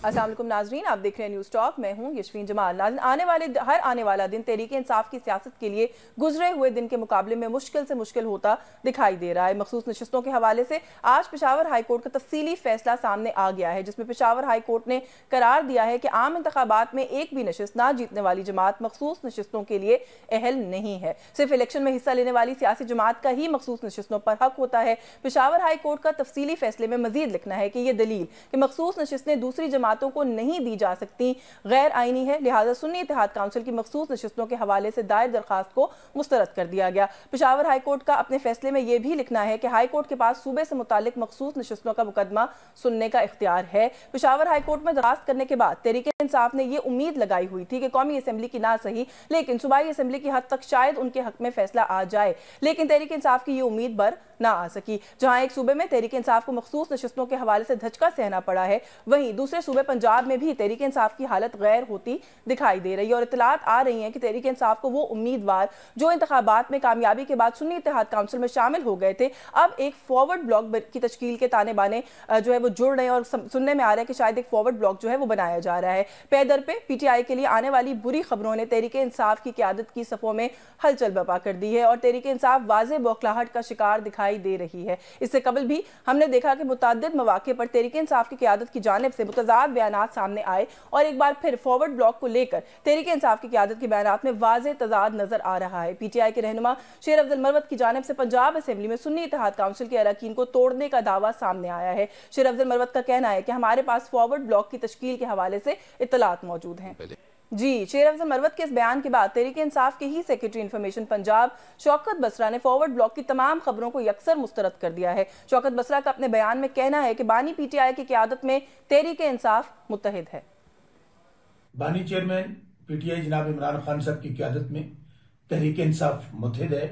अस्सलाम वालेकुम नाजरीन, आप देख रहे हैं न्यूज़ टॉक। मैं हूं यशवीन जमाल। नाज़रीन, हर आने वाला दिन तहरीक इंसाफ की सियासत के लिए गुजरे हुए दिन के मुकाबले में मुश्किल से मुश्किल होता दिखाई दे रहा है। मखसूस नशिस्तों के हवाले से आज पेशावर हाई कोर्ट का तफसीली फैसला सामने आ गया है, जिसमें पेशावर हाई कोर्ट ने करार दिया है कि आम इंतखाबात में एक भी नशिस्त ना जीतने वाली जमात मखसूस नशिस्तों के लिए अहल नहीं है। सिर्फ इलेक्शन में हिस्सा लेने वाली सियासी जमात का ही मखसूस नशिस्तों पर हक होता है। पेशावर हाई कोर्ट का तफसीली फैसले में मजीद लिखना है कि यह दलील कि मखसूस नशिस्तें दूसरी जमातों को नहीं दी जा सकती गैर आईनी है, लिहाजा सुन्नी इत्तेहाद काउंसिल की मखसूस नशिस्तों के हवाले से दायर दरखास्त को मुस्तरद कर दिया गया। पेशावर हाई कोर्ट का अपने फैसले में यह भी लिखना है कि हाई कोर्ट के पास सूबे से मुतालिक मखसूस नशिस्तों का मुकदमा सुनने का इख्तियार है। पेशावर हाई कोर्ट में दरखास्त करने के बाद तहरीक इंसाफ ने यह उम्मीद लगाई हुई थी कि कौमी असम्बली की ना सही लेकिन सूबाई असम्बली की हद तक शायद उनके हक में फैसला आ जाए, लेकिन तहरीक इंसाफ की यह उम्मीद बर ना आ सकी। जहां एक सूबे में तहरीक इंसाफ को मखसूस नशिस्तों के हवाले से धचका सहना पड़ा है, वहीं दूसरे सूबे पंजाब में भी तहरीक इंसाफ की हालत गैर होती दिखाई दे रही है और इतलात आ रही हैं कि तहरीक इंसाफ को वो उम्मीदवार जो इंतखाबात में कामयाबी के बाद सुन्नी इत्तेहाद काउंसिल में शामिल हो गए थे, अब एक फॉरवर्ड ब्लॉक की तश्कील के ताने बाने जो है वो जुड़ रहे हैं और सुनने में आ रहा है कि शायद एक फॉरवर्ड ब्लॉक जो है वो बनाया जा रहा है। पैदर पे पीटीआई के लिए आने वाली बुरी खबरों ने तहरीक इंसाफ की क़यादत की सफ़ों में हलचल बर्पा कर दी है और तहरीक इंसाफ वाज़े बौखलाहट का शिकार दिखाई दे रही है। इससे कबल भी हमने देखा कि मुतअद्दिद मौके पर तहरीक इंसाफ की क़यादत की जानिब से मुतज़ाद बयानात सामने आए और एक बार फिर फॉरवर्ड ब्लॉक को लेकर तहरीक इंसाफ की क़यादत के बयानात में वाज़े तज़ाद नजर आ रहा है। पीटीआई के रहनुमा शेर अफजल मरवत की जानिब से पंजाब असेंबली में सुन्नी इत्तेहाद काउंसिल के अरकान को तोड़ने का दावा सामने आया है। शेर अफजल मरवत का कहना है कि हमारे पास फॉरवर्ड ब्लॉक की तश्कील के हवाले से इत्तलात मौजूद हैं। जी, शेर अफजल मरवत के इस बयान के बाद तहरीक इंसाफ के ही सेक्रेटरी इंफॉर्मेशन पंजाब शौकत बसरा ने फॉरवर्ड ब्लॉक की तमाम खबरों को यकसर मुस्तरद कर दिया है। शौकत बसरा का अपने बयान में कहना है कि बानी पीटीआई की क़यादत में तहरीक इंसाफ मुत्तहिद है। बानी चेयरमैन पीटीआई जनाब इमरान खान साहब की क़यादत में तहरीक इंसाफ मुत्तहिद है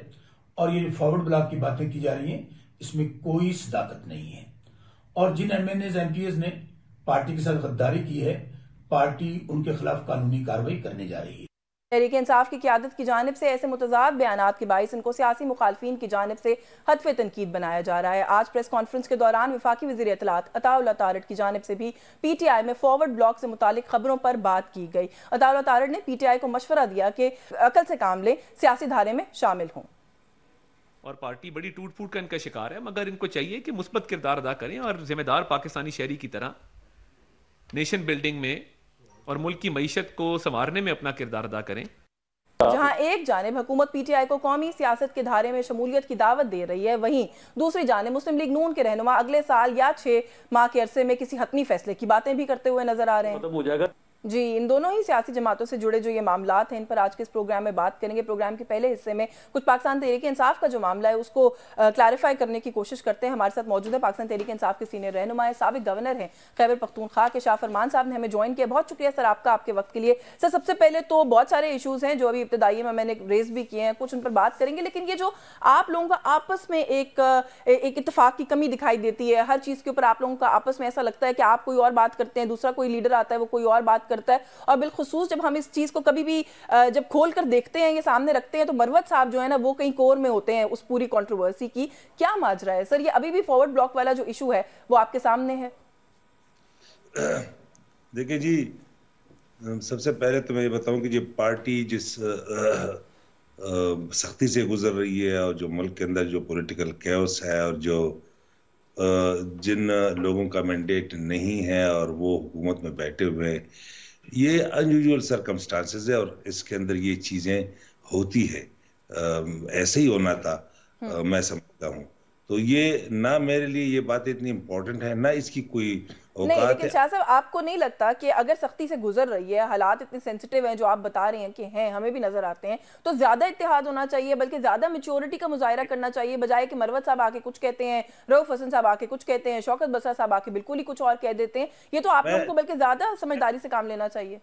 और ये फॉरवर्ड ब्लॉक की बातें की जा रही हैं, इसमें कोई सदाकत नहीं है और जिन एमएनएज एमपीएस ने पार्टी के साथ गद्दारी की है, पार्टी उनके खिलाफ कानूनी कार्रवाई करने जा रही है। तहरीक इंसाफ की क़यादत की जानिब से ऐसे मुतज़ाद बयानात के बाइस इनको सियासी मुखालफिन की जानिब से हतफ़े तनकीद बनाया जा रहा है। आज प्रेस कॉन्फ्रेंस के दौरान वफाकी वज़ीर इत्तलात अताउल्लाह तारड़ की जानिब से भी पीटीआई में फॉरवर्ड ब्लॉक से मुतालिक खबरों पर बात की गई। अताउल्लाह तारड़ ने पीटीआई को मशवरा दिया कि अकल से काम लें, सियासी धारे में शामिल हों। और पार्टी बड़ी टूट फूट का इनका शिकार है, मगर इनको चाहिए कि मुस्बत किरदार अदा करें और जिम्मेदार पाकिस्तानी शहरी की तरह नेशन बिल्डिंग में और मुल्क की मईशत को संवारने में अपना किरदार अदा करें। जहां एक जानिब हुकूमत पीटीआई को कौमी सियासत के धारे में शमूलियत की दावत दे रही है, वहीं दूसरी जानिब मुस्लिम लीग नून के रहनुमा अगले साल या 6 माह के अरसे में किसी हतमी फैसले की बातें भी करते हुए नजर आ रहे हैं। जी, इन दोनों ही सियासी जमातों से जुड़े जो ये मामलात हैं, इन पर आज के इस प्रोग्राम में बात करेंगे। प्रोग्राम के पहले हिस्से में कुछ पाकिस्तान तहरीक इंसाफ का जो मामला है उसको क्लैरिफाई करने की कोशिश करते हैं। हमारे साथ मौजूद है पाकिस्तान तहरीक इंसाफ के सीनियर रहनुमा है, साबिक गवर्नर हैं खैबर पख्तूनख्वा के शाह फरमान साहब ने हमें ज्वाइन किया। बहुत शुक्रिया सर आपका, आपके वक्त के लिए। सर, सबसे पहले तो बहुत सारे इशूज़ हैं जो अभी इब्तदाई में मैंने रेज भी किए हैं, कुछ उन पर बात करेंगे, लेकिन ये जो आप लोगों का आपस में एक इत्तेफाक की कमी दिखाई देती है, हर चीज़ के ऊपर आप लोगों का आपस में ऐसा लगता है कि आप कोई और बात करते हैं, दूसरा कोई लीडर आता है वो कोई और बात करता है, और बिलखुसूस जब हम इस चीज को कभी भी जब खोल कर देखते हैं, ये सामने रखते हैं, तो मरवत साहब जो है ना वो कहीं कोर में होते हैं उस पूरी कंट्रोवर्सी की। क्या माजरा है सर, ये अभी भी फॉरवर्ड ब्लॉक वाला जो इशू है वो आपके सामने है? देखिए जी, सबसे पहले तो मैं ये बताऊं कि ये पार्टी जिस सख्ती से गुजर रही है और जो मुल्क के अंदर जो पॉलिटिकल कैओस है और जो जिन लोगों का मैंडेट नहीं है और वो हुकूमत में बैठे हुए हैं, ये अनयूजुअल सर्कमस्टांसेस है और इसके अंदर ये चीजें होती है, ऐसे ही होना था। मैं समझता हूँ तो ये ना मेरे लिए ये बात इतनी इम्पोर्टेंट है, ना इसकी कोई नहीं, लेकिन शाह साहब आपको नहीं लगता कि अगर सख्ती से गुजर रही है, हालात इतने सेंसिटिव हैं जो आप बता रहे हैं कि हैं, हमें भी नजर आते हैं, तो ज्यादा इत्तेहाद होना चाहिए, बल्कि ज्यादा मैच्योरिटी का मुजाहिरा करना चाहिए, बजाय कि मरवत साहब आके कुछ कहते हैं, रऊफ हसन साहब आके कुछ कहते हैं, शौकत बसरा साहब आके बिल्कुल ही कुछ और कह देते हैं। ये तो आप लोगों को बल्कि ज्यादा समझदारी से काम लेना चाहिए।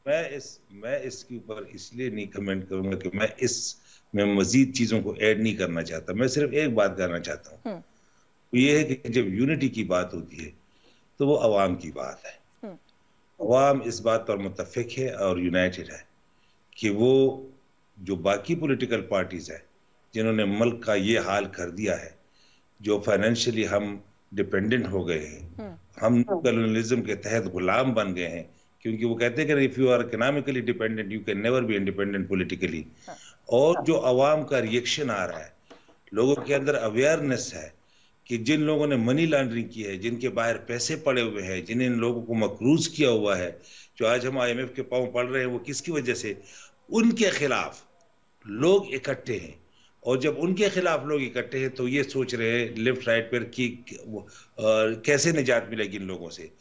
मैं इसके ऊपर इसलिए नहीं कमेंट करूंगा कि मैं मजीद चीजों को ऐड नहीं करना चाहता। मैं सिर्फ एक बात करना चाहता हूँ, ये है कि जब यूनिटी की बात होती है तो वो अवाम की बात है। अवाम इस बात पर मुत्तफिक है और यूनाइटेड है कि वो जो बाकी पॉलिटिकल पार्टीज है जिन्होंने मुल्क का ये हाल कर दिया है, जो फाइनेंशियली हम डिपेंडेंट हो गए हैं, हम कॉलोनियलिज्म के तहत गुलाम बन गए हैं, क्योंकि वो कहते हैं कि if you are economically dependent you can never be independent politically. और जो अवाम का रिएक्शन आ रहा है, लोगों के अंदर अवेयरनेस है कि जिन लोगों ने मनी लॉन्ड्रिंग की है, जिनके बाहर पैसे पड़े हुए हैं, जिन्हें लोगों को मकरूज किया हुआ है, जो आज हम IMF के पांव पड़ रहे हैं, वो किसकी वजह से? उनके खिलाफ लोग इकट्ठे हैं। और जब उनके खिलाफ लोग इकट्ठे हैं तो ये सोच रहे हैं लेफ्ट राइट पर कि कैसे निजात मिलेगी इन लोगों से,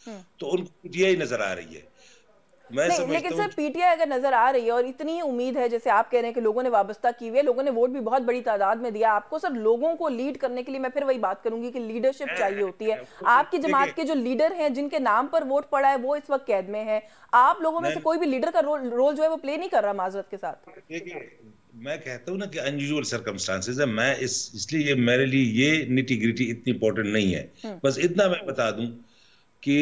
तो उनको पीटीआई नजर आ रही है। नहीं, लेकिन सर पीटीआई अगर नजर आ रही है और इतनी उम्मीद है, जैसे आप कह रहे हैं कि लोगों ने वाबस्ता की हुई है, लोगों ने वोट भी बहुत बड़ी तादाद में दिया आपको, सर लोगों को लीड करने के लिए मैं फिर वही बात करूंगी कि लीडरशिप चाहिए होती है। आपकी जमात के जो लीडर हैं, जिनके नाम पर वोट पड़ा है, वो इस वक्त कैद में है। आप लोगों में से कोई भी लीडर का रोल जो है वो प्ले नहीं कर रहा माजरत के साथ। मैं कहता हूं ना कि अनयूजुअल सर्कमस्टांसेस है। मैं इसलिए मेरे लिए ये निटी ग्रिटी इतनी इंपॉर्टेंट नहीं है। बस इतना मैं बता दूं कि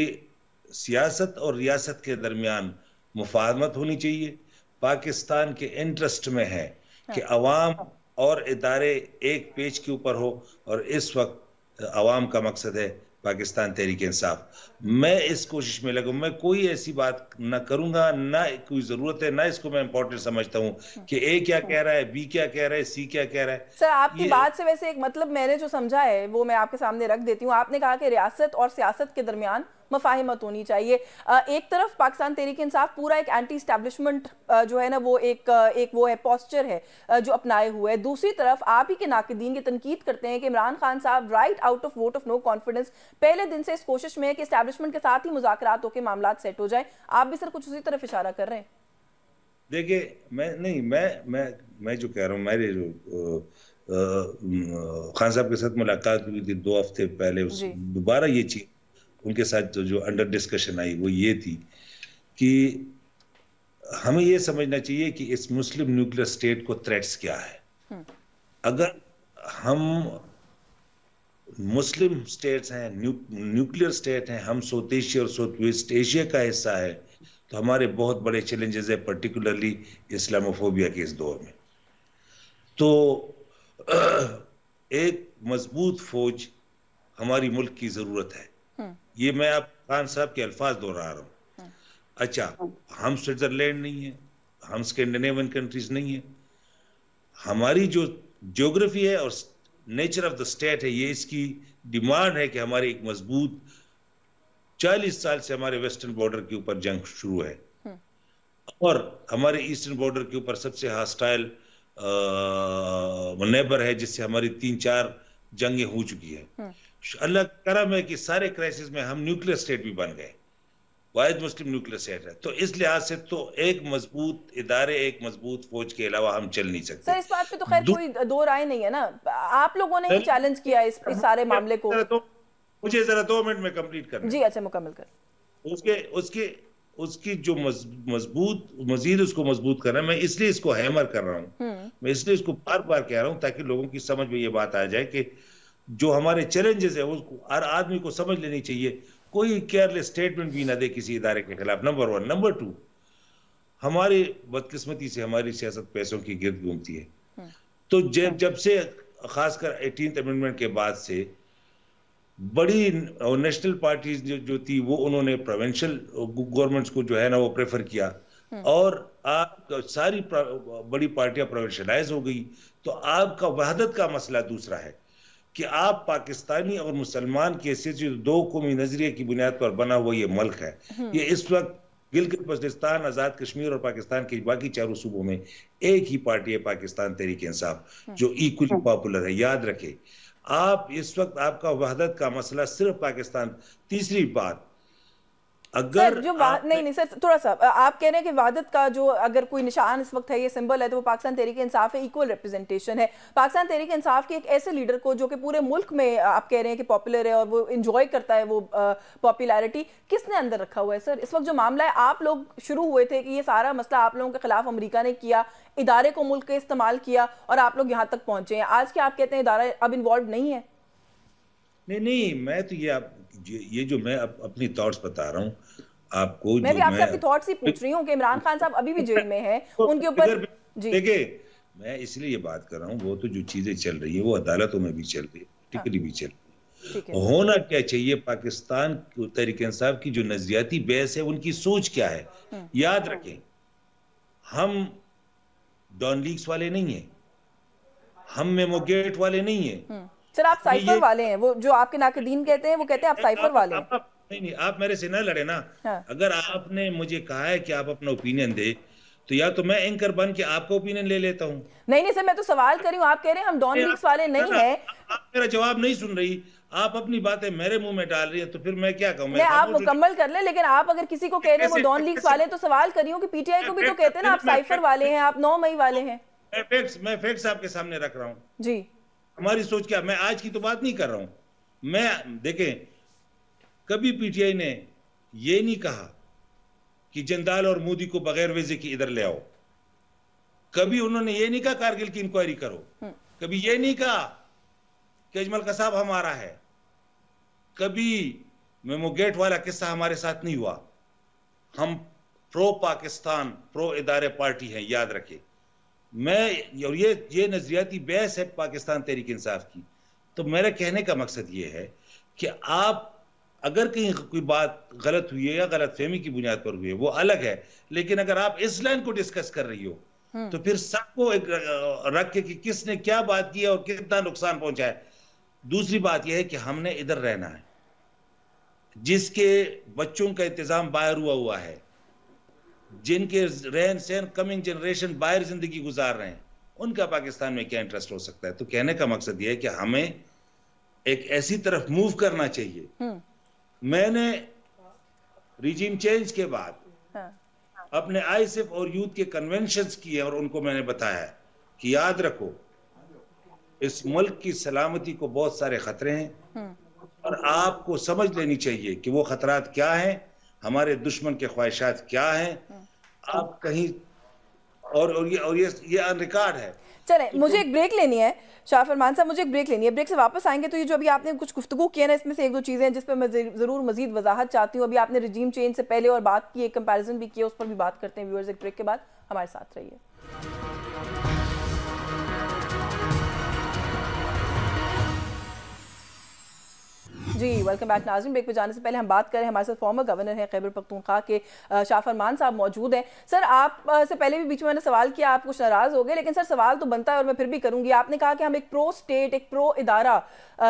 सियासत और रियासत के दरमियान मुफाहमत होनी चाहिए। पाकिस्तान के इंटरेस्ट में है कि अवाम और इदारे एक पेज के ऊपर हो, और इस वक्त अवाम का मकसद है पाकिस्तान तहरीक इंसाफ। मैं इस कोशिश में लगूं, मैं कोई ऐसी बात ना करूंगा, ना कोई जरूरत है, ना इसको मैं इंपॉर्टेंट समझता हूं कि ए क्या कह रहा है, बी क्या कह रहा है, सी क्या कह रहा है। सर आपकी बात से वैसे एक मतलब मैंने जो समझा है वो मैं आपके सामने रख देती हूँ। आपने कहा कि रियासत और सियासत के दरमियान मुफाहिमत होनी चाहिए। एक तरफ पाकिस्तान तहरीक इंसाफ पूरा एक एंटी एस्टैब्लिशमेंट जो है ना, वो एक वो है पोस्चर है जो अपनाए हुए है। दूसरी तरफ आप ही के नाक़िदीन की तनकीद करते हैं कि इमरान खान साहब right out of vote of no confidence पहले दिन से इस कोशिश में है कि एस्टैब्लिशमेंट के साथ ही मुज़ाकरात होकर मामला सेट हो जाए। आप भी सर कुछ उसी तरफ इशारा कर रहे हैं। देखिए, मैं जो कह रहा हूँ, मेरे खान साहब के साथ मुलाकात हुई थी 2 हफ्ते पहले, दोबारा ये चीज उनके साथ जो अंडर डिस्कशन आई वो ये थी कि हमें ये समझना चाहिए कि इस मुस्लिम न्यूक्लियर स्टेट को थ्रेट्स क्या है। अगर हम मुस्लिम स्टेट्स हैं, न्यूक्लियर स्टेट हैं, हम साउथ एशिया और साउथ वेस्ट एशिया का हिस्सा है, तो हमारे बहुत बड़े चैलेंजेस है, पर्टिकुलरली इस्लामोफोबिया के इस दौर में। तो एक मजबूत फौज हमारी मुल्क की जरूरत है। ये मैं आप खान साहब के अल्फाज दोहरा रहा हूं। अच्छा, हम स्विट्जरलैंड नहीं है, हम स्कैंडिनेवियन कंट्रीज नहीं है। हमारी जो ज्योग्राफी है और नेचर ऑफ द स्टेट है, ये इसकी डिमांड है कि हमारी एक मजबूत 40 साल से हमारे वेस्टर्न बॉर्डर के ऊपर जंग शुरू है, और हमारे ईस्टर्न बॉर्डर के ऊपर सबसे हॉस्टाइल नेबर है, जिससे हमारी 3-4 जंगें हो चुकी है। अल्लाह करम है कि सारे क्राइसिस में हम न्यूक्लियर स्टेट भी बन गए, वाहिद मुस्लिम न्यूक्लियर स्टेट है। तो इस लिहाज से तो एक मजबूत इदारे, एक मजबूत फौज के अलावा हम चल नहीं सकते। सर इस बात पे तो खैर कोई दो राय नहीं है ना, आप लोगों ने ही चैलेंज किया इस सारे मामले को। मुझे जरा 2 मिनट में कंप्लीट करना जी। अच्छा, मुकम्मल कर। उसकी जो मजबूत मजीद उसको मजबूत करना, मैं इसलिए इसको हैमर कर रहा हूँ, मैं इसलिए इसको बार बार कह रहा हूँ ताकि लोगों की समझ में ये बात आ जाए कि जो हमारे चैलेंजेस है उसको हर आदमी को समझ लेनी चाहिए। कोई केयरलेस स्टेटमेंट भी ना दे किसी इदारे के खिलाफ, नंबर 1। नंबर 2, हमारी बदकिस्मती से हमारी सियासत पैसों की गिर्द घूमती है। तो जब से खासकर 18th अमेंडमेंट के बाद से बड़ी नेशनल पार्टीज जो थी वो उन्होंने प्रोविंशियल गवर्नमेंट्स को जो है ना वो प्रेफर किया, और आप सारी बड़ी पार्टियां प्रोविंशियलाइज हो गई। तो आपका वहदत का मसला दूसरा है कि आप पाकिस्तानी और मुसलमान की हैसियत से 2 कौमी नजरिए की बुनियाद पर बना हुआ ये मुल्क है। ये इस वक्त गिलगित बल्तिस्तान, आजाद कश्मीर और पाकिस्तान के बाकी 4 सूबों में एक ही पार्टी है, पाकिस्तान तहरीक इंसाफ, जो इक्वली पॉपुलर है। याद रखे, आप इस वक्त आपका वहदत का मसला सिर्फ पाकिस्तान। तीसरी बात, अगर जो नहीं सर, थोड़ा सा आप कह रहे हैं कि वहदत का जो अगर कोई निशान इस वक्त है, ये सिंबल है, तो वो पाकिस्तान तहरीक इंसाफ है, इक्वल रिप्रेजेंटेशन है। पाकिस्तान तहरीक इंसाफ के एक ऐसे लीडर को जो कि पूरे मुल्क में आप कह रहे हैं कि पॉपुलर है और वो इंजॉय करता है वो पॉपुलैरिटी, किसने अंदर रखा हुआ है सर? इस वक्त जो मामला है, आप लोग शुरू हुए थे कि ये सारा मसला आप लोगों के खिलाफ अमेरिका ने किया, इदारे को मुल्क के इस्तेमाल किया और आप लोग यहाँ तक पहुंचे हैं। आज क्या आप कहते हैं इदारा अब इन्वॉल्व नहीं है? नहीं, मैं तो ये जो मैं अपनी थॉट्स बता रहा हूँ आपको, मैं भी आपसे आपकी थॉट्स ही पूछ रही हूँ कि इमरान खान साहब अभी भी जेल में हैं, उनके ऊपर। देखिए, मैं इसलिए ये बात कर रहा हूँ, वो तो जो चीजें चल रही है वो अदालतों में भी चल रही है, टिकरी भी चल रही है। होना क्या चाहिए, पाकिस्तान तहरीक इंसाफ की जो नजरियाती बहस है उनकी सोच क्या है। याद रखें, हम डॉन लीग्स वाले नहीं है, हम मेमोगेट वाले नहीं है। सर आप साइफर वाले हैं, वो जो आपके नाकदीन कहते हैं वो कहते हैं आप साइफर वाले हैं। नहीं, आप मेरे से ना लड़े ना। अगर आपने मुझे कहा है कि आप अपना ओपिनियन दे, तो या तो मैं एंकर बन के आपका ओपिनियन ले लेता हूँ। नहीं सर, मैं तो सवाल कर रही हूँ, आप कह रहे हैं हम डॉन लीग्स वाले नहीं है। आप मेरा जवाब नहीं सुन रही, आप अपनी बातें मेरे मुंह में डाल रही है, तो फिर मैं क्या कहूँ? आप मुकम्मल कर ले, लेकिन आप अगर किसी को कह रहे हैं वो डॉन लीग्स वाले, तो सवाल करी हूँ कि पीटीआई को भी तो कहते हैं ना आप साइफर वाले हैं, आप 9 मई वाले हैं। मैं फैक्ट्स आपके सामने रख रहा हूँ जी। हमारी सोच क्या, मैं आज की तो बात नहीं कर रहा हूँ। मैं देखें, कभी पीटीआई ने ये नहीं कहा कि जंदाल और मोदी को बगैर वीजे की इधर ले आओ। कभी उन्होंने ये नहीं कहा कारगिल की इंक्वायरी करो। कभी ये नहीं कहा कि अजमल कसाब हमारा है। कभी मेमोगेट वाला किस्सा हमारे साथ नहीं हुआ। हम प्रो पाकिस्तान, प्रो इदारे पार्टी हैं, याद रखे। मैं और ये नजरियाती बहस है पाकिस्तान तहरीक इंसाफ की। तो मेरा कहने का मकसद ये है कि आप अगर कहीं कोई बात गलत हुई है या गलत फहमी की बुनियाद पर हुई है वो अलग है, लेकिन अगर आप इस लाइन को डिस्कस कर रही हो तो फिर सबको एक रख के कि किसने क्या बात की है और कितना नुकसान पहुंचा है। दूसरी बात यह है कि हमने इधर रहना है, जिसके बच्चों का इंतजाम बाहर हुआ है, जिनके रहन सहन कमिंग जनरेशन बाहर जिंदगी गुजार रहे हैं, उनका पाकिस्तान में क्या इंटरेस्ट हो सकता है। तो कहने का मकसद यह है कि हमें एक ऐसी तरफ मूव करना चाहिए। मैंने रिजीम चेंज के बाद अपने आईएसएफ और यूथ के कन्वेंशंस किए और उनको मैंने बताया कि याद रखो, इस मुल्क की सलामती को बहुत सारे खतरे हैं और आपको समझ लेनी चाहिए कि वो खतरात क्या हैं, हमारे दुश्मन के ख्वाहिशात क्या हैं। आप कहीं और ये अन रिकॉर्ड है। चले, मुझे एक ब्रेक लेनी है शाह फरमान साहब, मुझे एक ब्रेक लेनी है। ब्रेक से वापस आएंगे तो ये जो अभी आपने कुछ गुफ्तगू किया ना, इसमें से एक दो चीज़ें हैं जिस पर मैं ज़रूर मजीद वजाहत चाहती हूँ। अभी आपने रिजीम चेंज से पहले और बात की, एक कंपैरिजन भी किया, उस पर भी बात करते हैं व्यूअर्स। एक ब्रेक के बाद हमारे साथ रहिए। जी वेलकम बैक नाज़रीन। ब्रेक पे जाने से पहले हम बात करें, हमारे साथ फॉर्मर गवर्नर हैं खैबर पख्तूनख्वा के शाह फरमान साहब मौजूद हैं। सर आप से पहले भी बीच में मैंने सवाल किया, आप कुछ नाराज़ हो गए, लेकिन सर सवाल तो बनता है और मैं फिर भी करूंगी। आपने कहा कि हम एक प्रो स्टेट, एक प्रो इदारा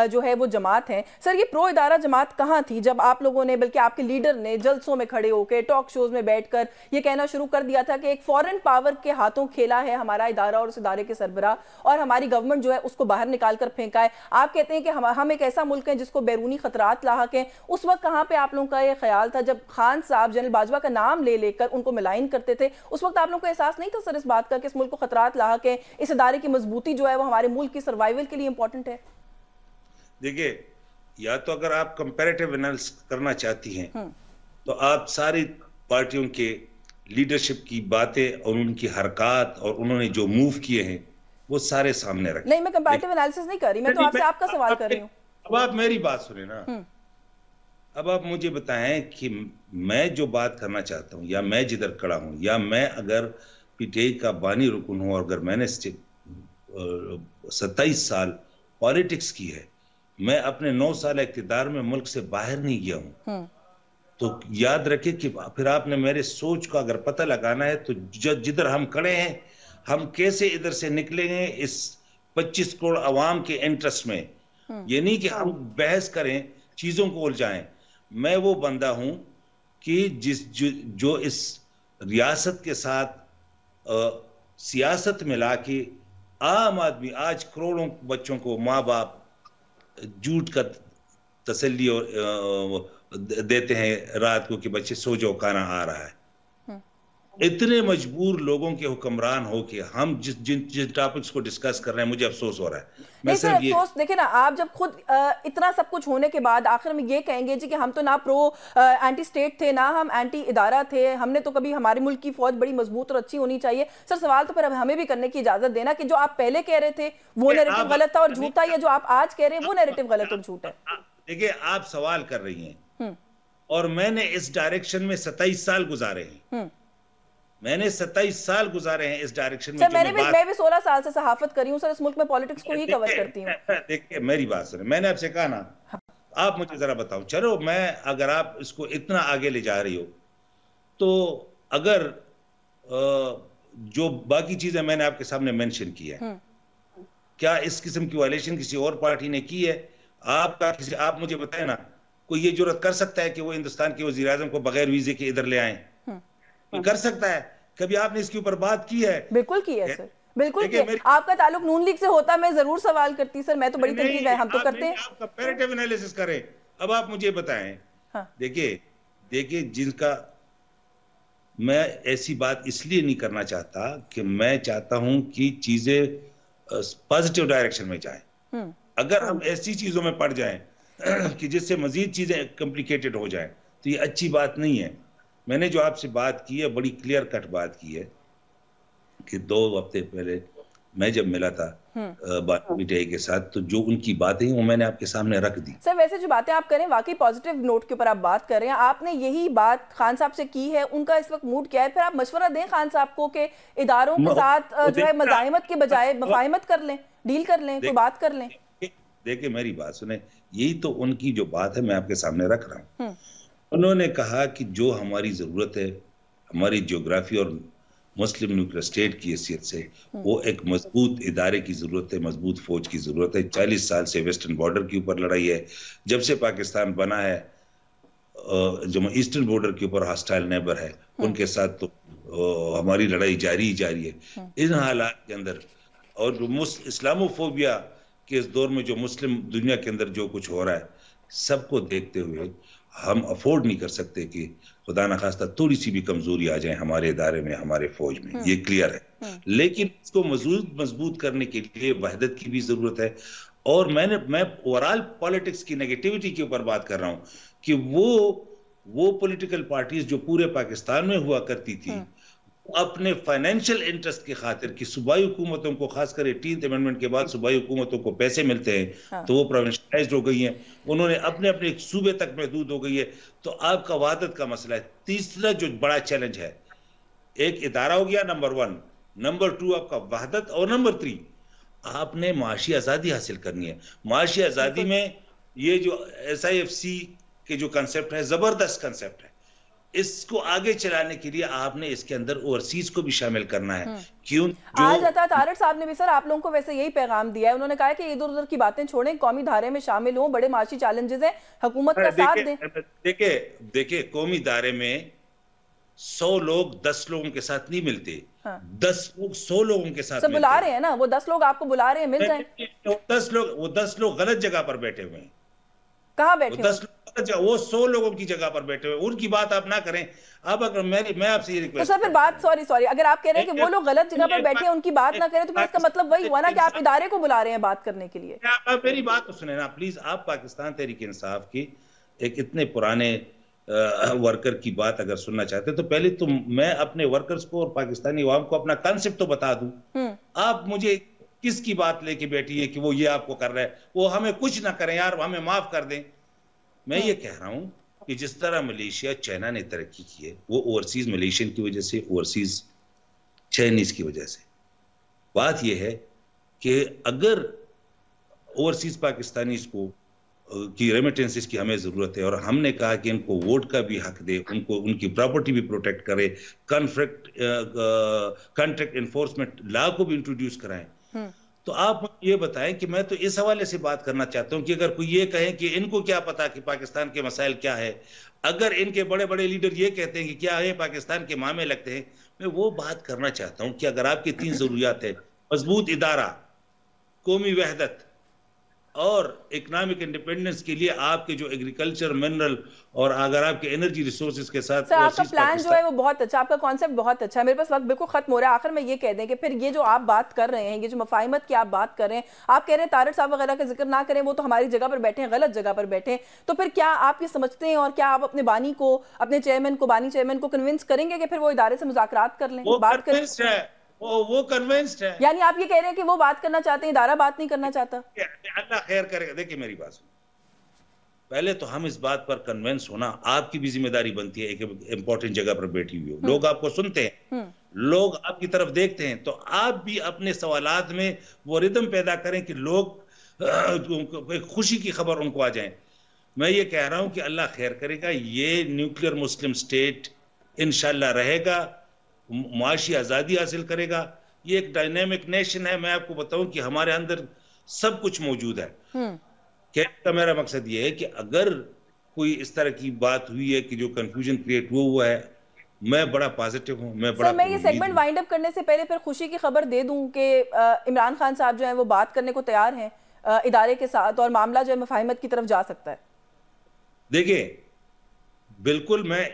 जो है वो जमात हैं। सर ये प्रो इदारा जमात कहाँ थी जब आप लोगों ने, बल्कि आपके लीडर ने जलसों में खड़े होकर, टॉक शोज में बैठकर ये कहना शुरू कर दिया था कि एक फॉरेन पावर के हाथों खेला है हमारा इदारा और उस इदारे के सरबराह, और हमारी गवर्नमेंट जो है उसको बाहर निकाल कर फेंका है। आप कहते हैं कि हम एक ऐसा मुल्क है जिसको बैरूनी खतरात लाहक हैं। उस वक्त कहाँ पे आप लोगों का ये ख्याल था जब खान साहब जनरल बाजवा का नाम ले लेकर उनको मिलाइन करते थे? उस वक्त आप लोगों को एहसास नहीं था सर इस बात का कि इस मुल्क को खतरात लाहक है, इस इदारे की मजबूती जो है वो हमारे मुल्क की सर्वाइवल के लिए इंपॉर्टेंट है? देखिए, या तो अगर आप कंपैरेटिव एनालिसिस करना चाहती हैं तो आप सारी पार्टियों के लीडरशिप की बातें और उनकी हरकत और उन्होंने जो मूव किए हैं वो सारे सामने रखें। नहीं, मैं कंपैरेटिव एनालिसिस नहीं कर रही, मैं तो आपसे आपका सवाल कर रही हूँ। अब आप मेरी बात सुने ना। अब आप मुझे बताएं कि मैं जो बात करना चाहता हूं, या मैं जिधर खड़ा हूं, या मैं अगर पीटीआई का बानी रुकन हूं और अगर मैंने 27 साल पॉलिटिक्स की है, मैं अपने 9 साल इक़्तिदार में मुल्क से बाहर नहीं गया हूं, तो याद रखिए कि फिर आपने मेरे सोच का अगर पता लगाना है तो जिधर हम खड़े हैं, हम कैसे इधर से निकलेंगे इस 25 करोड़ अवाम के इंटरेस्ट में। ये नहीं कि हम बहस करें, चीजों को उलझाएं। मैं वो बंदा हूं कि जो इस रियासत के साथ सियासत मिला के आम आदमी, आज करोड़ों बच्चों को माँ बाप झूठ का तसल्ली देते हैं रात को कि बच्चे सो जाओ, खाना आ रहा है। इतने मजबूर लोगों के हुक्मरान हो के हम जिन टॉपिक्स को डिस्कस कर रहे हैं, मुझे अफसोस हो रहा है। नहीं सर, अफसोस देखिए ना, आप जब खुद इतना सब कुछ होने के बाद आखिर में ये कहेंगे जी कि हम तो ना प्रो एंटी स्टेट थे, ना हम एंटी इदारा थे, हमने तो कभी, हमारे मुल्क की फौज बड़ी मजबूत और अच्छी होनी चाहिए। सर सवाल तो फिर हमें भी करने की इजाजत देना कि जो आप पहले कह रहे थे वो नैरेटिव गलत था और झूठ था, या जो आप आज कह रहे हैं वो नैरेटिव गलत और झूठ है? देखिए, आप सवाल कर रही हैं और मैंने इस डायरेक्शन में 27 साल गुजारे हैं। मैंने 27 साल गुजारे हैं इस डायरेक्शन में। सर मैं भी 16 साल से सहाफत करी हूँ सर, इस मुल्क में पॉलिटिक्स को ही कवर करती हूँ। देखिए मेरी बात सुने, मैंने आपसे कहा ना, आप मुझे जरा बताओ, चलो मैं अगर आप इसको इतना आगे ले जा रही हो तो अगर जो बाकी चीजें मैंने आपके सामने मेंशन की है, क्या इस किस्म की वायलेशन किसी और पार्टी ने की है? आप मुझे बताएं ना, कोई ये जुर्रत कर सकता है कि वो हिंदुस्तान के वजीर आजम को बगैर वीजे के इधर ले आए? कोई कर सकता है? कभी आपने इसके ऊपर बात की है? बिल्कुल की है सर, बिल्कुल की है। आपका ताल्लुक नून लीग से होता मैं जरूर सवाल करती सर, मैं तो बड़ी तनकीद है, हम तो करते हैं। आप कंपैरेटिव एनालिसिस करें। अब आप मुझे बताएं, देखिए जिनका, मैं ऐसी बात इसलिए नहीं करना चाहता कि मैं चाहता हूं कि चीजें पॉजिटिव डायरेक्शन में जाएं। अगर हम ऐसी चीजों में पड़ जाएं कि जिससे मजीद चीजें कॉम्प्लिकेटेड हो जाएं तो ये अच्छी बात नहीं है। मैंने जो आपसे बात की है, बड़ी क्लियर कट बात की है कि 2 हफ्ते पहले मैं जब मिला था बानी के साथ, तो जो उनकी बातें वो मैंने आपके सामने रख दी। सर वैसे जो बातें आप करें वाकई पॉजिटिव नोट के ऊपर आप बात कर रहे हैं, आपने यही बात खान साहब से की है, उनका इस वक्त मूड क्या है? फिर आप मशवरा दें खान साहब को कि इदारों के साथ जो है मज़ाहिमत के बजाय मफाहिमत कर लें, डील कर लें, कोई बात कर लें। देखिए मेरी बात सुने, यही तो उनकी जो बात है मैं आपके सामने रख रहा हूँ। उन्होंने कहा कि जो हमारी जरूरत है, हमारी ज्योग्राफी और मुस्लिम न्यूक्लियर स्टेट की हैसियत से, वो एक मजबूत इदारे की जरूरत है, मजबूत फौज की जरूरत है। 40 साल से वेस्टर्न बॉर्डर के ऊपर लड़ाई है, जब से पाकिस्तान बना है जो ईस्टर्न बॉर्डर के ऊपर हॉस्टाइल नेबर है उनके साथ तो हमारी लड़ाई जारी है। इन हालात के अंदर और जो इस्लामोफोबिया के इस दौर में जो मुस्लिम दुनिया के अंदर जो कुछ हो रहा है, सबको देखते हुए हम अफोर्ड नहीं कर सकते कि खुदा न खास्ता थोड़ी सी भी कमजोरी आ जाए हमारे इदारे में, हमारे फौज में, ये क्लियर है। लेकिन इसको मजबूत करने के लिए वहदत की भी जरूरत है। और मैं ओवरऑल पॉलिटिक्स की नेगेटिविटी के ऊपर बात कर रहा हूं कि वो पॉलिटिकल पार्टीज जो पूरे पाकिस्तान में हुआ करती थी, अपने फाइनेंशियल इंटरेस्ट की खातिर कि सूबाई हुकूमतों को, खासकर 18th अमेंडमेंट के बाद सूबाई हुकूमतों को पैसे मिलते हैं तो वो प्रोविंशियलाइज्ड हो गई हैं, उन्होंने अपने एक सूबे तक महदूद हो गई है। तो आपका वहादत का मसला है। तीसरा जो बड़ा चैलेंज है, एक इदारा हो गया नंबर 1, नंबर 2 आपका वहादत, और नंबर 3 आपने माशी आज़ादी हासिल करनी है। माशी आज़ादी में ये जो SIFC के जो कंसेप्ट है, जबरदस्त कंसेप्ट है। इसको आगे चलाने के लिए आपने इसके अंदर ओवरसीज को भी शामिल करना है। क्यों आज अता तारड़ साहब ने भी सर आप लोगों को वैसे यही पैगाम दिया है, उन्होंने कहा है कि इधर उधर की बातें छोड़ें, कौमी धारे में शामिल हों, बड़े माशी चैलेंजेस हैं, हुकूमत का साथ दें। देखिए कौमी दायरे में 100 लोग 10 लोगों के साथ नहीं मिलते। 10 लोग 100 लोगों के साथ बुला रहे हैं ना, वो 10 लोग आपको बुला रहे हैं, मिल जाए। 10 लोग गलत जगह पर बैठे हुए हैं। कहाँ बैठे? 10 लोग, वो 100 लोगों की जगह पर बैठे हुए, उनकी बात आप ना करें। अब अगर मैं आपसे ये रिक्वेस्ट, तो सर फिर बात, सॉरी अगर आप कह रहे हैं कि वो लोग गलत जगह पर बैठे हैं, उनकी बात ना करें, तो फिर इसका मतलब वही हुआ ना कि आप इदारे को बुला रहे हैं बात करने के लिए। आप मेरी बात तो सुने ना प्लीज। आप पाकिस्तान तहरीक इंसाफ की एक इतने पुराने वर्कर की बात अगर सुनना चाहते हैं तो पहले तो मैं अपने वर्कर्स को और पाकिस्तानी अवाम को अपना कंसेप्ट तो बता दूं। आप मुझे किसकी बात लेके बैठी है कि वो ये आपको कर रहा है, वो हमें कुछ ना करें यार, हमें माफ कर दें। मैं ये कह रहा हूं कि जिस तरह मलेशिया चाइना ने तरक्की की है, वो ओवरसीज मलेशियन की वजह से, ओवरसीज चाइनीज की वजह से। बात यह है कि अगर ओवरसीज पाकिस्तानीज को की रेमिटेंसेस की हमें जरूरत है, और हमने कहा कि इनको वोट का भी हक दे, उनको उनकी प्रॉपर्टी भी प्रोटेक्ट करे, कॉन्ट्रैक्ट एनफोर्समेंट लॉ को भी इंट्रोड्यूस कराएं, तो आप ये बताएं कि मैं तो इस हवाले से बात करना चाहता हूं कि अगर कोई ये कहे कि इनको क्या पता कि पाकिस्तान के मसाइल क्या है, अगर इनके बड़े बड़े लीडर ये कहते हैं कि क्या है पाकिस्तान के मामे लगते हैं, मैं वो बात करना चाहता हूं कि अगर आपकी 3 जरूरियात है, मजबूत इदारा, कौमी वहदत और इकोनॉमिक इंडिपेंडेंस के लिए आपके जो एग्रीकल्चर, मिनरल और अगर आपके एनर्जी रिसोर्सेज के साथ, सर आपका प्लान जो है वो बहुत अच्छा, आपका कॉन्सेप्ट बहुत अच्छा है। मेरे पास वक्त बिल्कुल खत्म हो रहा है, आखिर में ये कह दें कि फिर ये जो आप बात कर रहे हैं, ये जो मफाहिमत की आप बात कर रहे हैं, आप कह रहे हैं तारड़ साहब वगैरह का जिक्र ना करें, वो तो हमारी जगह पर बैठे हैं, गलत जगह पर बैठे हैं, तो फिर क्या आप ये समझते हैं और क्या आप अपने बानी चेयरमैन को कन्विंस करेंगे कि फिर वो इदारे से मुज़ाकरात कर लें, बात करें? वो कन्विंस्ड है। यानी आप ये कह रहे हैं कि वो बात करना चाहते हैं, इदारा बात नहीं करना चाहता? अल्लाह खैर करेगा। देखिए मेरी बात सुनो, पहले तो हम इस बात पर कन्विंस होना, आपकी भी जिम्मेदारी बनती है, एक इंपॉर्टेंट जगह पर बैठी हुई हो, लोग आपको सुनते हैं, लोग आपकी तरफ देखते हैं, तो आप भी अपने सवालात में वो रिदम पैदा करें कि लोग खुशी की खबर उनको आ जाए। मैं ये कह रहा हूं कि अल्लाह खैर करेगा, ये न्यूक्लियर मुस्लिम स्टेट इंशाल्लाह रहेगा, मुआशी आजादी हासिल करेगा, ये एक डायनेमिक नेशन है। मैं आपको बताऊं कि हमारे अंदर सब कुछ मौजूद है। कहने का मेरा मकसद ये है कि अगर कोई इस तरह की बात हुई है कि जो कंफ्यूजन क्रिएट हुआ है, मैं बड़ा पॉजिटिव हूं, मैं ये सेगमेंट वाइंड अप करने से पहले फिर खुशी की खबर दे दूं कि इमरान खान साहब जो है वो बात करने को तैयार हैं इदारे के साथ, और मामला जो है मुफाहिमत की तरफ जा सकता है। देखिए, बिल्कुल, मैं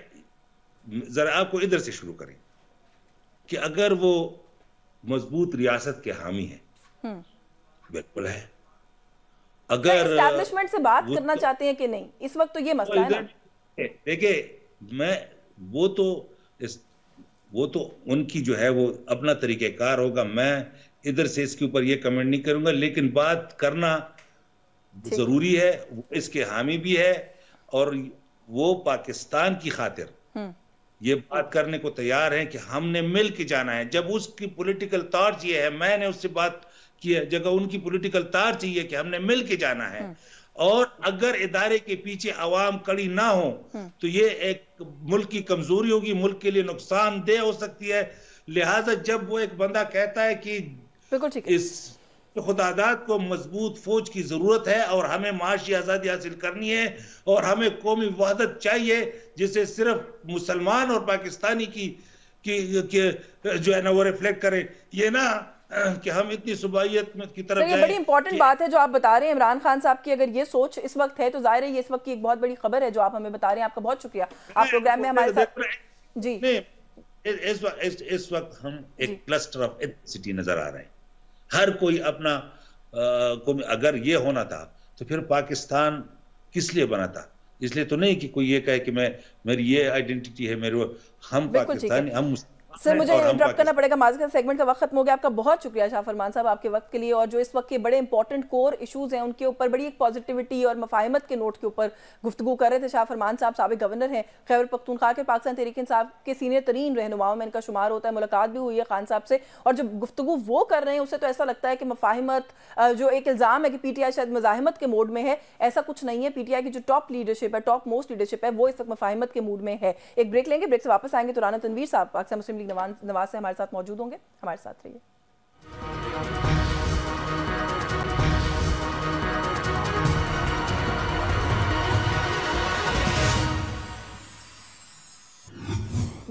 जरा आपको इधर से शुरू करें कि अगर वो मजबूत रियासत के हामी है, बिल्कुल है। अगर एस्टैब्लिशमेंट से बात करना चाहते हैं कि नहीं, इस वक्त तो ये मसला है ना। देखिए, मैं वो तो उनकी जो है वो अपना तरीकेकार होगा, मैं इधर से इसके ऊपर ये कमेंट नहीं करूंगा, लेकिन बात करना जरूरी है, वो इसके हामी भी है और वो पाकिस्तान की खातिर ये बात करने को तैयार है कि हमने मिल के जाना है। जब उसकी पॉलिटिकल तौर ये है, मैंने उससे बात की है, जगह उनकी पॉलिटिकल तार चाहिए कि हमने मिल के जाना है, और अगर इदारे के पीछे अवाम कड़ी ना हो तो ये एक मुल्क की कमजोरी होगी, मुल्क के लिए नुकसानदेह हो सकती है। लिहाजा जब वो एक बंदा कहता है कि इस खुदादात को मजबूत फौज की जरूरत है और हमें माशी आजादी हासिल करनी है और हमें कौमी वहदत चाहिए जिसे सिर्फ मुसलमान और पाकिस्तानी की जो है ना वो रिफ्लेक्ट करे, ये ना कि हम इतनी सुबाइयत की तरफ जाएं। बड़ी इंपॉर्टेंट बात है जो आप बता रहे हैं इमरान खान साहब की, अगर ये सोच इस वक्त है तो जाहिर है ये इस वक्त की एक बहुत बड़ी खबर है जो आप हमें बता रहे हैं। आपका बहुत शुक्रिया, आप प्रोग्राम में हमारे साथ। जी, इस वक्त हम एक क्लस्टर ऑफ एथनिसिटी नजर आ रहे हैं, हर कोई अपना अगर ये होना था तो फिर पाकिस्तान किस लिए बना था? इसलिए तो नहीं कि कोई ये कहे कि मेरी ये आइडेंटिटी है, हम पाकिस्तानी, हम सर मुझे इंटरप्ट करना पड़ेगा, माज़रत सेगमेंट का वक्त खत्म हो गया। आपका बहुत शुक्रिया शाह फरमान साहब आपके वक्त के लिए, और जो इस वक्त के बड़े इंपॉर्टेंट कोर इशूज़ हैं उनके ऊपर बड़ी एक पॉजिटिविटी और मफाहिमत के नोट के ऊपर गुफ्तगू कर रहे थे। शाह फरमान साहब साबिक गवर्नर हैं खैबर पख्तूनख्वा के, पाकिस्तान तहरीक इंसाफ के सीनियर तरीन रहनुमाओं में इनका शुमार होता है। मुलाकात भी हुई है खान साहब से, और जब गुफ्तगू वो कर रहे हैं उससे तो ऐसा लगता है कि मफाहिमत, जो एक इल्ज़ाम है कि PTI शायद मज़ाहिमत के मूड में है, ऐसा कुछ नहीं है। PTI की जो टॉप लीडरशिप है, टॉप मोस्ट लीडरशिप है, वो इस वक्त मफाहिमत के मूड में है। एक ब्रेक लेंगे, ब्रेक से वापस आएंगे तो राना तनवीर साहब पाकिस्तान मुस्लिम लीग नवाज से हमारे साथ मौजूद होंगे। हमारे साथ रहिए।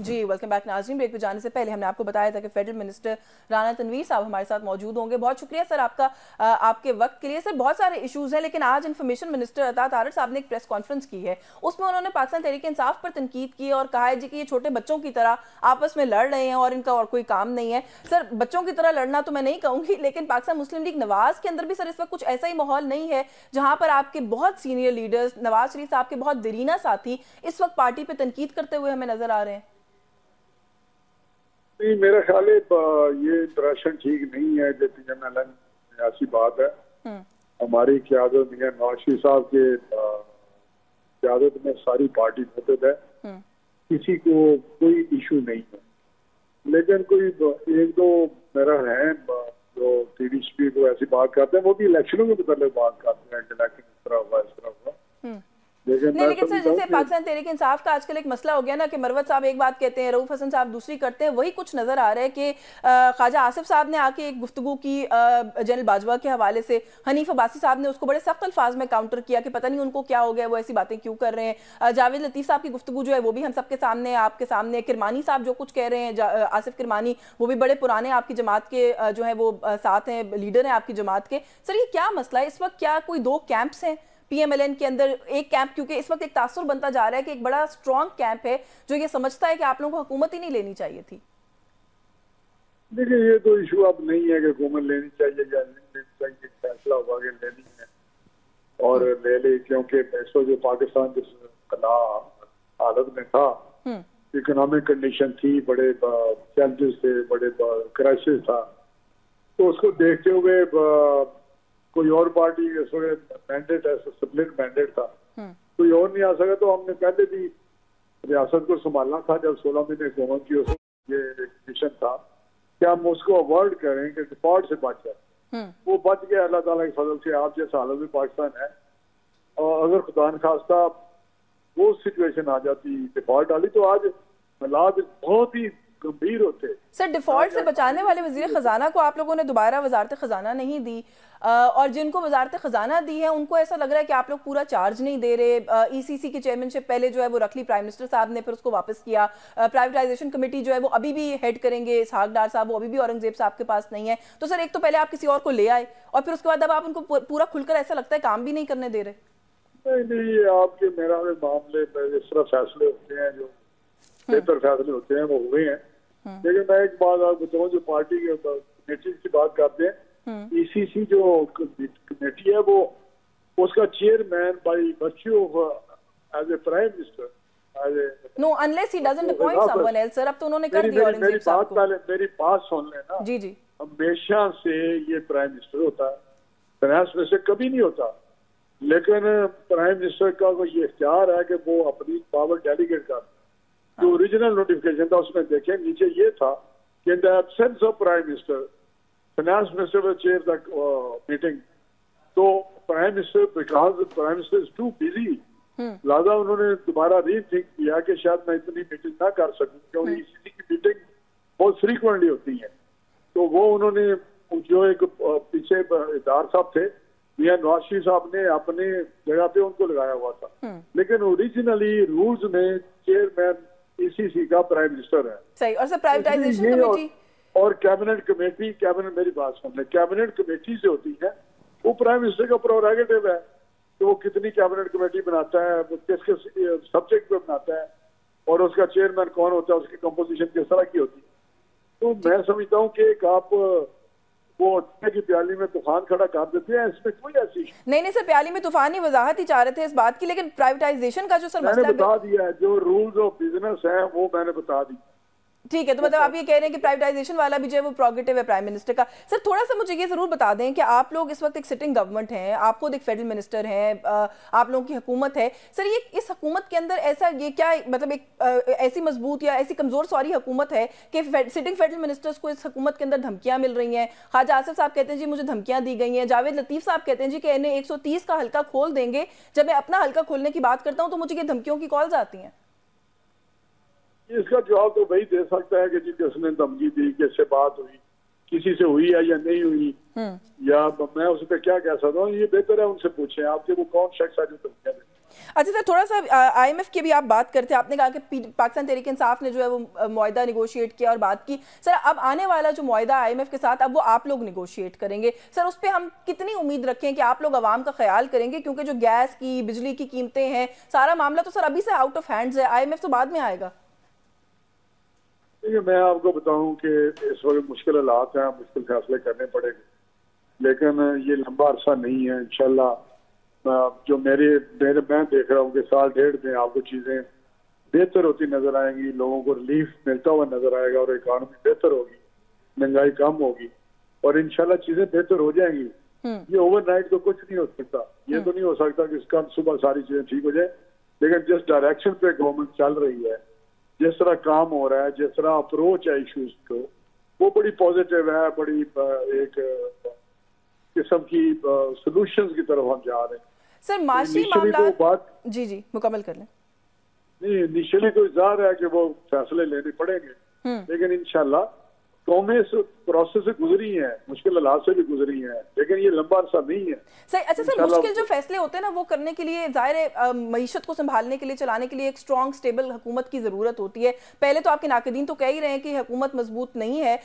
जी वेलकम बैक नाज़रीन। ब्रेक पे जाने से पहले हमने आपको बताया था कि फेडरल मिनिस्टर राना तनवीर साहब हमारे साथ मौजूद होंगे। बहुत शुक्रिया सर आपका आपके वक्त के लिए। सर बहुत सारे इश्यूज़ हैं, लेकिन आज इन्फॉर्मेशन मिनिस्टर अता तारड़ साहब ने एक प्रेस कॉन्फ्रेंस की है, उसमें उन्होंने पाकिस्तान तहरीक इंसाफ पर तनकीद की और कहा है जी कि ये छोटे बच्चों की तरह आपस में लड़ रहे हैं और इनका और कोई काम नहीं है। सर बच्चों की तरह लड़ना तो मैं नहीं कहूँगी, लेकिन पाकिस्तान मुस्लिम लीग नवाज के अंदर भी सर इस वक्त कुछ ऐसा ही माहौल नहीं है जहाँ पर आपके बहुत सीनियर लीडर्स, नवाज शरीफ साहब के बहुत दरीना साथी इस वक्त पार्टी पर तनकीद करते हुए हमें नजर आ रहे हैं। नहीं, मेरा ख्याल है ये इंटरेक्शन ठीक नहीं है, जो PMLN ऐसी बात है। हमारी क़यादत में नवाज शरीफ साहब के क़यादत में सारी पार्टी मुतहद है, किसी को कोई इशू नहीं है। लेकिन कोई एक दो मेरा है जो TDP को ऐसी बात करते हैं, वो भी इलेक्शनों के मतलब बात करते हैं कि इलेक्शन इस तरह हुआ, इस तरह हुआ। लेकिन सर जैसे पाकिस्तान तहरीक इंसाफ का आजकल एक मसला हो गया ना कि मरवत साहब एक बात कहते हैं, रऊफ हसन साहब दूसरी करते हैं, वही कुछ नजर आ रहा है कि ख्वाजा आसिफ साहब ने आके एक गुफ्तगू की जनरल बाजवा के हवाले से, हनीफ अब्बासी साहब ने उसको बड़े सख्त अल्फाज में काउंटर किया कि पता नहीं उनको क्या हो गया, वो ऐसी बातें क्यों कर रहे हैं। जावेद लतीफ साहब की गुफ्तगू जो है वो भी हम सबके सामने, आपके सामने। किरमानी साहब जो कुछ कह रहे हैं, आसिफ किरमानी, वो भी बड़े पुराने आपकी जमात के जो है वो साथ हैं, लीडर हैं आपकी जमात के। सर ये क्या मसला है इस वक्त? क्या कोई दो कैंप्स हैं PMLN के अंदर? एक कैंप, क्योंकि इस वक्त एक तासुर बनता जा रहा है कि एक बड़ा स्ट्रॉन्ग कैंप है जो ये समझता है कि आप लोगों को हुकूमत ही नहीं लेनी चाहिए थी। देखिए, ये तो इशू अब नहीं है कि हुकूमत लेनी चाहिए या नहीं लेनी चाहिए, फैसला हुआ कि लेनी है और ले ले, क्योंकि पैसों जो पाकिस्तान जिस हालत में था, इकोनॉमिक कंडीशन थी, बड़े चैलेंजेस थे, बड़े क्राइसिस था, तो उसको देखते हुए कोई और पार्टी मैंडेट ऐसा स्प्लिट मैंडेट था, कोई और नहीं आ सका। तो हमने पहले भी रियासत को संभालना था जब 16 महीने हुकूमत की ये मिशन था कि हम उसको अवॉइड करें कि डिफॉल्ट से बच जाए। वो बच गया अल्लाह ताला के फजल से। आप जैसा हालत में पाकिस्तान है, और अगर खुदा न खास्ता वो सिचुएशन आ जाती डिफॉल्ट वाली, तो आज हालात बहुत ही गंभीर होते। सर, डिफॉल्ट से बचाने वाले वजीर खजाना को आप लोगों ने दोबारा वजारत खजाना नहीं दी, और जिनको वजारत खजाना दी है उनको ऐसा लग रहा है कि आप लोग पूरा चार्ज नहीं दे रहे। ईसीसी की चेयरमैनशिप पहले जो है वो रख ली प्राइम मिनिस्टर साहब ने, फिर उसको वापस किया। प्राइवेटाइजेशन कमेटी जो है वो अभी भी हेड करेंगे इसहाक डार साहब, वो अभी भी औरंगजेब साहब के पास नहीं है। तो सर, एक तो पहले आप किसी और को ले आए और फिर उसके बाद अब आप उनको पूरा खुलकर ऐसा लगता है काम भी नहीं करने दे रहे। नहीं, आपके मेरा मामले में इस तरह फैसले होते हैं जो बेहतर फैसले होते हैं वो हुए हैं। लेकिन मैं एक बात आपको बताऊं, जो पार्टी के कमेटी की बात करते हैं, ईसीसी जो कमेटी है वो उसका chairman by virtue of age a prime minister, no unless he doesn't appoint someone else. Sir, अब तो उन्होंने कर दिया औरंगजेब साहब को। मेरी बात सुन लेना। जी जी। हमेशा से ये प्राइम मिनिस्टर होता है, फाइनेंस मिनिस्टर कभी नहीं होता। लेकिन प्राइम मिनिस्टर का ये इख्तियार है कि वो अपनी पावर डेलीगेट कर। जो ओरिजिनल नोटिफिकेशन था उसमें देखें नीचे ये था कि in the absence of prime minister finance minister will chair the meeting. तो prime minister, because prime minister is too busy, लिहाजा उन्होंने दोबारा रीथिंक किया कि शायद मैं इतनी मीटिंग ना कर सकूं, क्योंकि ईसीसी की मीटिंग बहुत फ्रीक्वेंटली होती है। तो वो उन्होंने जो एक पीछे दार साहब थे, मियां नवाज शरीफ साहब ने अपने जगह पे उनको लगाया हुआ था। लेकिन ओरिजिनली रूल्स में चेयरमैन ईसीसी का प्राइम मिनिस्टर है। सही। और सर, प्राइवेटाइजेशन कमेटी और कैबिनेट कमेटी, कैबिनेट, मेरी बात सुन ले, कैबिनेट कमेटी जो होती है वो प्राइम मिनिस्टर का प्रोरेगेटिव है कि वो कितनी कैबिनेट कमेटी बनाता है, वो किस किस सब्जेक्ट पे बनाता है, और उसका चेयरमैन कौन होता है, उसकी कंपोजिशन किस तरह की होती है। तो मैं समझता हूँ कि एक आप वो की प्याली में तूफान खड़ा कर देते हैं, इसमें कोई ऐसी नहीं सर, प्याली में तूफान ही वजाहत ही चाह रहे थे इस बात की। लेकिन प्राइवेटाइजेशन का जो सर मैंने मसला बता दिया है, जो रूल्स ऑफ बिजनेस है वो मैंने बता दी। ठीक है, तो मतलब आप ये कह रहे हैं कि प्राइवेटाइजेशन वाला भी जो है वो प्रोगेटिव है प्राइम मिनिस्टर का। सर, थोड़ा सा मुझे ये जरूर बता दें कि आप लोग इस वक्त एक सिटिंग गवर्नमेंट हैं, आप खुद एक फेडरल मिनिस्टर हैं, आप लोगों की हुकूमत है। सर, ये इस हुकूमत के अंदर ऐसा ये क्या मतलब एक ऐसी मजबूत या ऐसी कमजोर सॉरी हुकूमत है कि सिटिंग फेडरल मिनिस्टर्स को इस हुकूमत के अंदर धमकियां मिल रही हैं? ख्वाजा आसिफ साहब कहते हैं जी मुझे धमकियां दी गई हैं, जावेद लतीफ साहब कहते हैं जी कि इन्हें 130 का हल्का खोल देंगे। जब मैं अपना हल्का खोलने की बात करता हूं तो मुझे ये धमकियों की कॉल्स आती हैं। इसका जवाब तो वही दे सकता है कि जी किसने धमकी दी, किससे बात हुई, किसी से हुई है या नहीं हुई, या मैं उस पर क्या कह सकता हूँ। ये बेहतर है उनसे पूछें आपके वो कौन शख्स है जो धमकियां दे। अच्छा सर, थोड़ा सा आईएमएफ की भी आप बात करते हैं। आपने कहा कि पाकिस्तान तहरीक इंसाफ ने जो है वो मुआहदा निगोशिएट किया और बात की। सर, अब आने वाला जो मुआहदा आईएमएफ के साथ अब वो आप लोग निगोशिएट करेंगे, सर उस पर हम कितनी उम्मीद रखें कि आप लोग आवाम का ख्याल करेंगे? क्योंकि जो गैस की, बिजली की कीमतें हैं, सारा मामला तो सर अभी से आउट ऑफ हैंड्स है, आईएमएफ तो बाद में आएगा। मैं आपको बताऊं कि इस वक्त मुश्किल हालात हैं, मुश्किल फैसले करने पड़ेंगे, लेकिन ये लंबा अरसा नहीं है। इंशाल्लाह जो मेरे मैं देख रहा हूँ कि साल डेढ़ में आपको चीजें बेहतर होती नजर आएंगी, लोगों को रिलीफ मिलता हुआ नजर आएगा और इकॉनमी बेहतर होगी, महंगाई कम होगी और इंशाल्लाह चीजें बेहतर हो जाएंगी। ये ओवरनाइट तो कुछ नहीं हो सकता, ये तो नहीं हो सकता कि इसका सुबह सारी चीजें ठीक हो जाए, लेकिन जिस डायरेक्शन पे गवर्नमेंट चल रही है, जिस तरह काम हो रहा है, जिस तरह अप्रोच है इश्यूज को, वो बड़ी पॉजिटिव है, बड़ी एक किस्म की सॉल्यूशंस की तरफ हम जा रहे हैं। सर, माशी मामला जी जी मुकम्मल कर लें। नहीं, इनिशियली तो ज़ाहिर है कि वो फैसले लेने पड़ेंगे, लेकिन इंशाल्लाह कौमें इस प्रोसेस से गुजरी हैं, मुश्किल हालात से भी गुजरी हैं, लेकिन ये लंबा अरसा नहीं है। सही। अच्छा सर, मुश्किल जो फैसले होते हैं ना वो करने के लिए जाहिर है मईशत को संभालने के लिए, चलाने के लिए एक स्ट्रॉन्ग स्टेबल हुकूमत की ज़रूरत होती है। पहले तो आपके नाकदीन तो कह ही रहे हैं कि हुकूमत मजबूत नहीं है।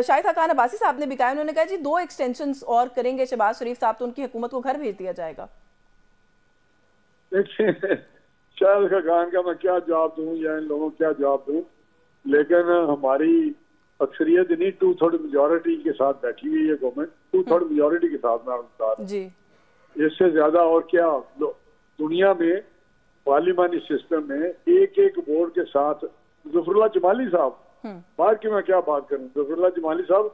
शाहिद खान अब्बासी साहब ने भी कहा, उन्होंने कहा जी 2 एक्सटेंशंस और करेंगे शहबाज शरीफ साहब तो उनकी हुकूमत को घर भेज दिया जाएगा। देखिए, शाहिद खान का मैं क्या जवाब दूँ या इन लोगों को क्या जवाब दूँ, लेकिन हमारी अक्सरियत नहीं 2/3 मेजोरिटी के साथ बैठी हुई है गवर्नमेंट, 2/3 मेजोरिटी के साथ मैं बता जी। इससे ज्यादा और क्या दुनिया में पार्लिमानी सिस्टम में एक बोर्ड के साथ ज़फरुल्लाह जमाली साहब, बाहर की मैं क्या बात करूं, ज़फरुल्लाह जमाली साहब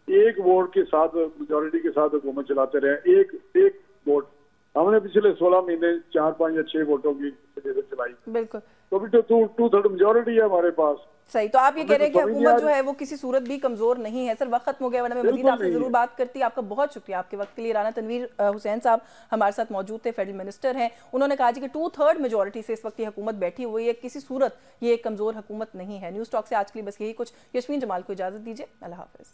एक बोर्ड के साथ मेजोरिटी के साथ हुकूमत चलाते रहे, एक बोर्ड हमने पिछले 16 महीने 4, 5 या 6 वोटों की चलाई, बिल्कुल, तो अभी तो 2/3 मेजोरिटी है हमारे पास। सही। तो आप ये कह रहे हैं कि हुकूमत जो है वो किसी सूरत भी कमजोर नहीं है। सर वक्त खत्म हो गया, वरना मैं मजीद आपसे जरूर बात करती। आपका बहुत शुक्रिया आपके वक्त के लिए। राना तनवीर हुसैन साहब हमारे साथ मौजूद थे, फेडरल मिनिस्टर हैं। उन्होंने कहा कि 2/3 मेजोरिटी से इस वक्त ये हुकूमत बैठी हुई है, किसी सूरत ये एक कमजोर हुकूमत नहीं है। न्यूज़ टॉक से आज के लिए बस यही कुछ। यशवीन जमाल को इजाजत दीजिए, अल्लाह हाफिज।